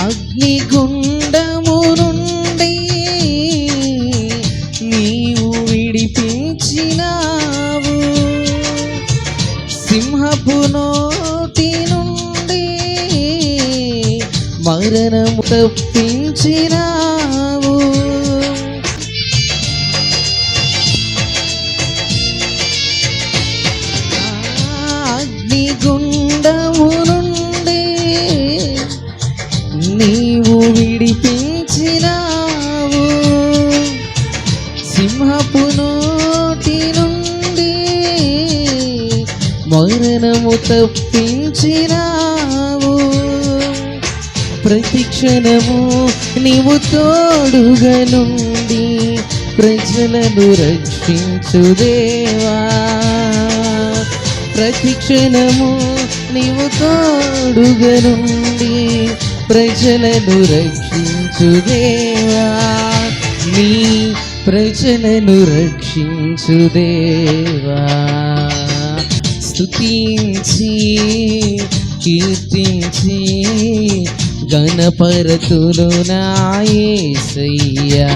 అగ్నిగుండము నుండి నీవు విడిపించినావు, సింహపు నోటి నుండి మరణము తప్పించినావు. అగ్నిగుండము నుండి నీవు విడిపించినావు, సింహపు నోటి నుండి మరణము తప్పించినావు. ప్రతి క్షణము నీవు తోడుగా నుండి ప్రజలను రక్షించు దేవా, ప్రతి క్షణము నీవు తోడుగా నుండి ప్రజలను రక్షించు దేవా, నీ ప్రజలను రక్షించు దేవా. స్తుతించి కీర్తించి గణపరతులు నా యేసయ్యా,